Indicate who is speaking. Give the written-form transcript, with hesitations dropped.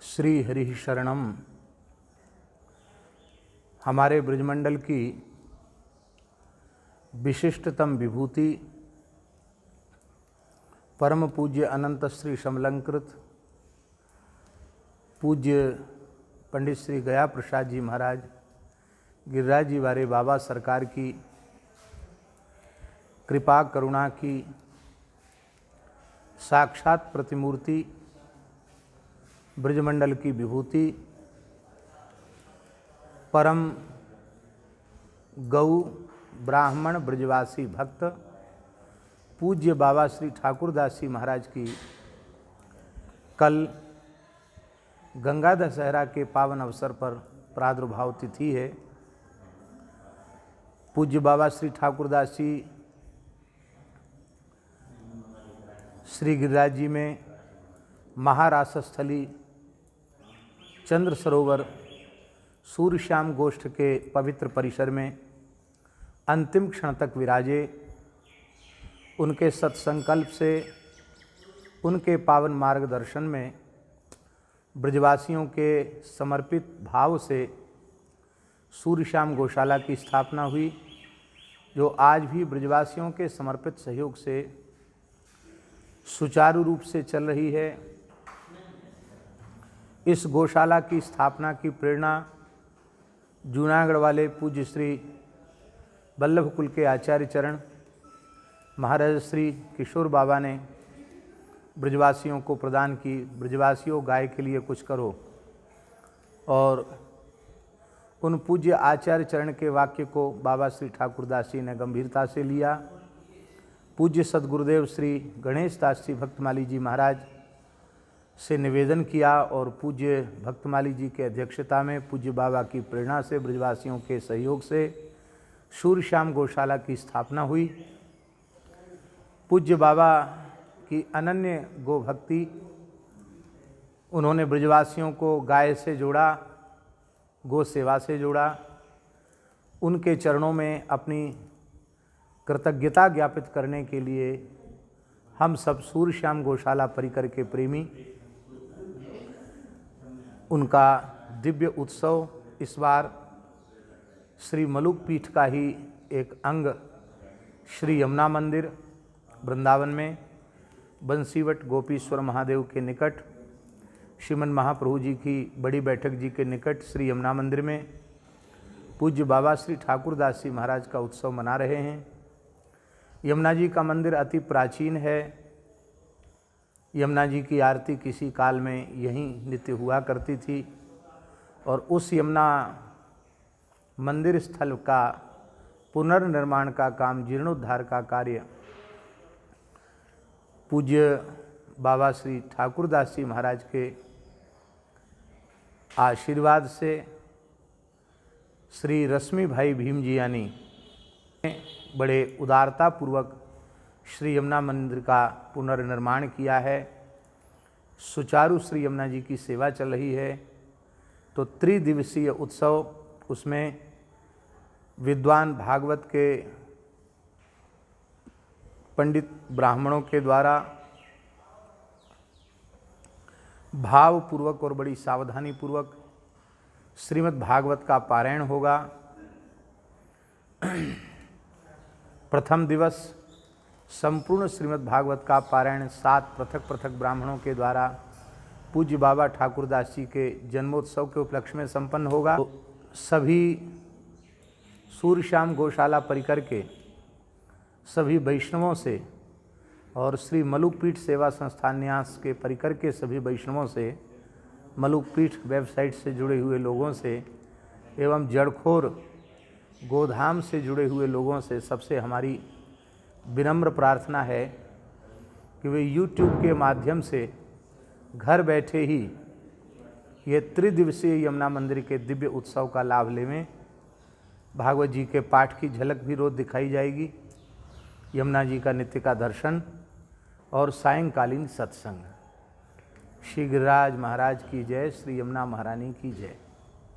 Speaker 1: श्री हरि शरणम। हमारे ब्रजमंडल की विशिष्टतम विभूति परम पूज्य अनंत श्री समलंकृत पूज्य पंडित श्री गया प्रसाद जी महाराज गिरिराज जी वाले बाबा सरकार की कृपा करुणा की साक्षात प्रतिमूर्ति, ब्रजमंडल की विभूति, परम गौ ब्राह्मण ब्रजवासी भक्त पूज्य बाबा श्री ठाकुरदास जी महाराज की कल गंगा दशहरा के पावन अवसर पर प्रादुर्भाव तिथि है। पूज्य बाबा श्री ठाकुरदास जी श्री गिरिराज जी में महारासस्थली चंद्र सरोवर सूर्यश्याम गोष्ठ के पवित्र परिसर में अंतिम क्षण तक विराजे। उनके सत्संकल्प से, उनके पावन मार्गदर्शन में, ब्रजवासियों के समर्पित भाव से सूर्यश्याम गौशाला की स्थापना हुई, जो आज भी ब्रजवासियों के समर्पित सहयोग से सुचारू रूप से चल रही है। इस गौशाला की स्थापना की प्रेरणा जूनागढ़ वाले पूज्य श्री वल्लभ कुल के आचार्य चरण महाराज श्री किशोर बाबा ने ब्रजवासियों को प्रदान की। ब्रजवासियों, गाय के लिए कुछ करो। और उन पूज्य आचार्य चरण के वाक्य को बाबा श्री ठाकुरदास जी ने गंभीरता से लिया। पूज्य सद्गुरुदेव श्री गणेश दास जी भक्तमाली जी महाराज से निवेदन किया और पूज्य भक्तमाली जी के अध्यक्षता में पूज्य बाबा की प्रेरणा से, ब्रजवासियों के सहयोग से सूर्यश्याम गौशाला की स्थापना हुई। पूज्य बाबा की अनन्य गो भक्ति, उन्होंने ब्रजवासियों को गाय से जोड़ा, गो सेवा से जोड़ा। उनके चरणों में अपनी कृतज्ञता ज्ञापित करने के लिए हम सब सूर्यश्याम गौशाला परिकर के प्रेमी उनका दिव्य उत्सव इस बार श्री मलुक पीठ का ही एक अंग श्री यमुना मंदिर वृंदावन में बंसीवट गोपीश्वर महादेव के निकट, श्रीमन महाप्रभु जी की बड़ी बैठक जी के निकट श्री यमुना मंदिर में पूज्य बाबा श्री ठाकुरदास जी महाराज का उत्सव मना रहे हैं। यमुना जी का मंदिर अति प्राचीन है। यमुना जी की आरती किसी काल में यहीं नित्य हुआ करती थी और उस यमुना मंदिर स्थल का पुनर्निर्माण का काम, जीर्णोद्धार का कार्य पूज्य बाबा श्री ठाकुरदास जी महाराज के आशीर्वाद से श्री रश्मि भाई भीम जी यानी बड़े उदारता पूर्वक श्री यमुना मंदिर का पुनर्निर्माण किया है। सुचारू श्री यमुना जी की सेवा चल रही है। तो त्रिदिवसीय उत्सव, उसमें विद्वान भागवत के पंडित ब्राह्मणों के द्वारा भावपूर्वक और बड़ी सावधानी पूर्वक श्रीमद् भागवत का पारायण होगा। प्रथम दिवस संपूर्ण श्रीमद् भागवत का पारायण 7 पृथक पृथक ब्राह्मणों के द्वारा पूज्य बाबा ठाकुरदास जी के जन्मोत्सव के उपलक्ष्य में संपन्न होगा। तो सभी सूर्यश्याम गौशाला परिकर के सभी वैष्णवों से और श्री मलुक पीठ सेवा संस्थान न्यास के परिकर के सभी वैष्णवों से, मलुक पीठ वेबसाइट से जुड़े हुए लोगों से एवं जड़खोर गोधाम से जुड़े हुए लोगों से सबसे हमारी विनम्र प्रार्थना है कि वे YouTube के माध्यम से घर बैठे ही ये त्रिदिवसीय यमुना मंदिर के दिव्य उत्सव का लाभ लेवें। भागवत जी के पाठ की झलक भी रोज दिखाई जाएगी, यमुना जी का नित्य का दर्शन और सायंकालीन सत्संग। श्री गिरिराज महाराज की जय, श्री यमुना महारानी की जय।